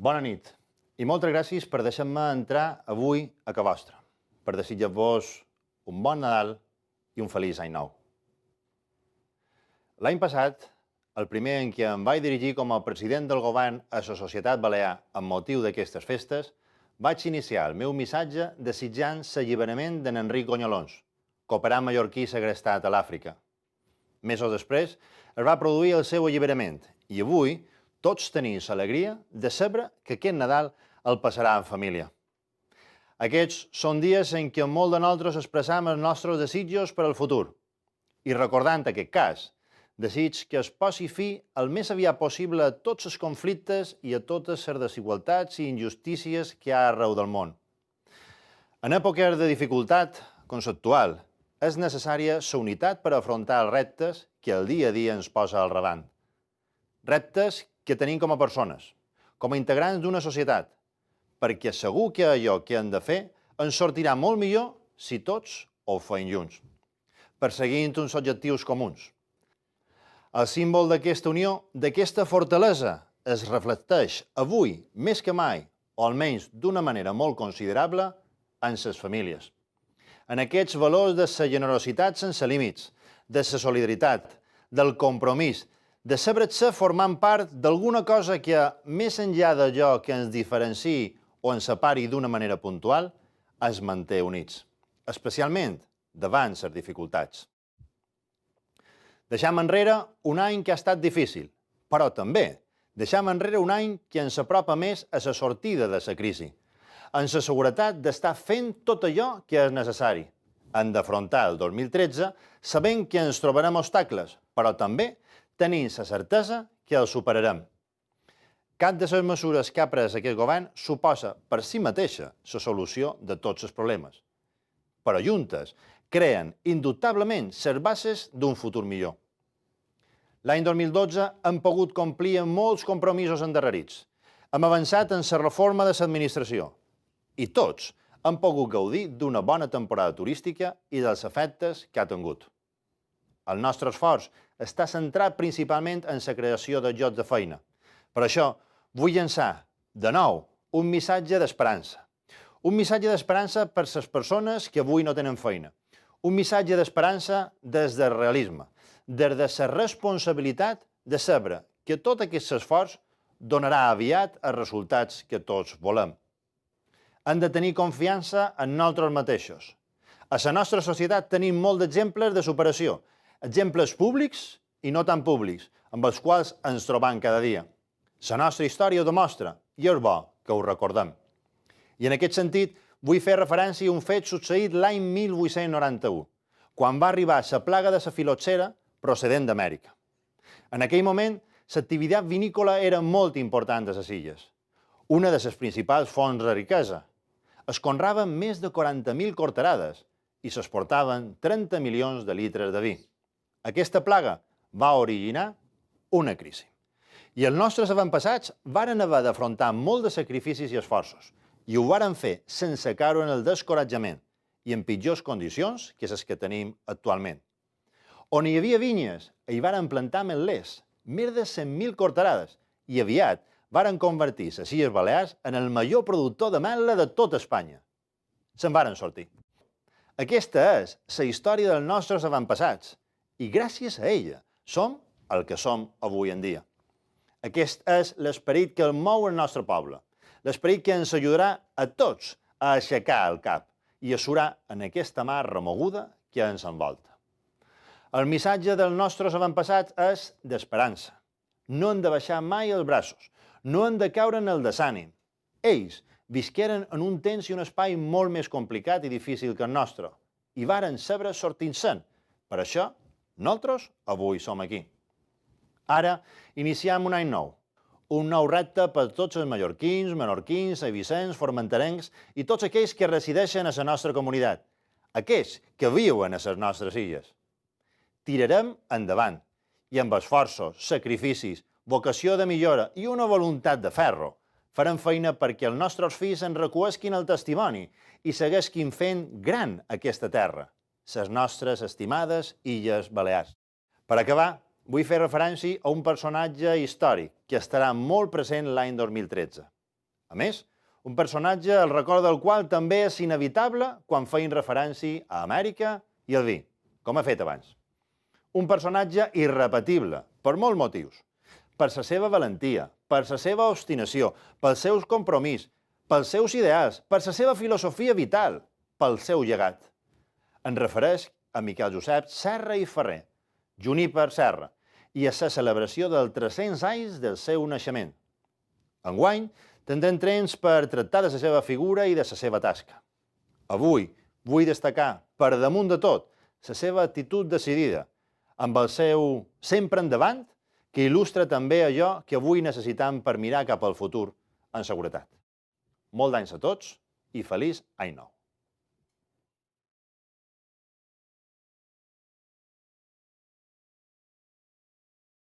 Bona nit i moltes gràcies per deixar-me entrar avui a casa vostra, per desitjar-vos un bon Nadal i un feliç any nou. L'any passat, el primer en què em vaig dirigir com a president del govern a la Societat Balear amb motiu d'aquestes festes, vaig iniciar el meu missatge desitjant l'alliberament d'en Enric Gonyolons, cooperant mallorquí segrestat a l'Àfrica. Mesos després, es va produir el seu alliberament i avui tots tenim l'alegria de saber que aquest Nadal el passarà en família. Aquests són dies en què molts de nosaltres expressam els nostres desitjos per al futur i recordant aquest cas, desig que es posi fi el més aviat possible a tots els conflictes i a totes les desigualtats i injustícies que hi ha arreu del món. En èpoques de dificultat, com l'actual, és necessària la unitat per afrontar els reptes que el dia a dia ens posa al davant. Reptes que tenim com a persones, com a integrants d'una societat, perquè segur que allò que hem de fer ens sortirà molt millor si tots ho fem junts, perseguint uns objectius comuns. El símbol d'aquesta unió, d'aquesta fortalesa, es reflecteix avui, més que mai, o almenys d'una manera molt considerable, en les famílies. En aquests valors de la generositat sense límits, de la solidaritat, del compromís, de saber-se formant part d'alguna cosa que, més enllà d'allò que ens diferenciï o ens separi d'una manera puntual, es manté units, especialment davant les dificultats. Deixam enrere un any que ha estat difícil, però també deixam enrere un any que ens apropa més a la sortida de la crisi, amb la seguretat d'estar fent tot allò que és necessari. Hem d'afrontar el 2013 sabent que ens trobarem obstacles, però també tenint la certesa que el superarem. Cap de les mesures que ha pres aquest govern suposa per si mateixa la solució de tots els problemes, però juntes creen indubtablement les bases d'un futur millor. L'any 2012 hem pogut complir amb molts compromisos endarrerits. Hem avançat en la reforma de l'administració i tots hem pogut gaudir d'una bona temporada turística i dels efectes que ha tingut. El nostre esforç està centrat principalment en la creació de llocs de feina. Per això, vull llançar, de nou, un missatge d'esperança. Un missatge d'esperança per a les persones que avui no tenen feina. Un missatge d'esperança des del realisme, des de la responsabilitat de saber que tot aquest esforç donarà aviat els resultats que tots volem. Hem de tenir confiança en nosaltres mateixos. A la nostra societat tenim molts d'exemples de superació, exemples públics i no tan públics, amb els quals ens trobam cada dia. La nostra història ho demostra i és bo que ho recordem. I en aquest sentit, vull fer referència a un fet succeït l'any 1891, quan va arribar la plaga de la filoxera procedent d'Amèrica. En aquell moment, l'activitat vinícola era molt important a les illes, una de les principals fonts de riquesa. Es conraven més de 40.000 corterades i s'exportaven 30 milions de litres de vi. Aquesta plaga va originar una crisi. I els nostres avantpassats varen haver d'afrontar molt de sacrificis i esforços, i ho varen fer sense caure en el descoratjament i en pitjors condicions que les que tenim actualment. On hi havia vinyes, hi varen plantar ametlers, més de 100.000 corterades, i aviat varen convertir les Illes Balears en el major productor d'ametla de tota Espanya. Se'n varen sortir. Aquesta és la història dels nostres avantpassats, i gràcies a ella som el que som avui en dia. Aquest és l'esperit que mou el nostre poble, l'esperit que ens ajudarà a tots a aixecar el cap i a surar en aquesta mar remoguda que ens envolta. El missatge dels nostres avantpassats és d'esperança. No hem de baixar mai els braços, no hem de caure en el desànim. Ells visqueren en un temps i un espai molt més complicat i difícil que el nostre i varen saber sortir-se'n. Per això, nosaltres avui som aquí. Ara iniciem un any nou. Un nou repte per tots els mallorquins, menorquins, eivissens, formenterencs i tots aquells que resideixen a la nostra comunitat, aquells que viuen a les nostres illes. Tirarem endavant i amb esforços, sacrificis, vocació de millora i una voluntat de ferro farem feina perquè els nostres fills en recuesquin el testimoni i seguesquin fent gran aquesta terra, les nostres estimades Illes Balears. Per acabar, vull fer referència a un personatge històric que estarà molt present l'any 2013. A més, un personatge el record del qual també és inevitable quan feien referència a Amèrica i al vi, com he fet abans. Un personatge irrepetible, per molts motius. Per la seva valentia, per la seva obstinació, pels seus compromís, pels seus ideals, per la seva filosofia vital, pel seu llegat. Em refereix a Miquel Josep Serra i Ferrer, Juníper Serra, i a la celebració dels 300 anys del seu naixement. Enguany, tindrem temps per tractar de la seva figura i de la seva tasca. Avui vull destacar, per damunt de tot, la seva actitud decidida, amb el seu sempre endavant, que il·lustra també allò que avui necessitam per mirar cap al futur en seguretat. Molt d'anys a tots i feliç any nou.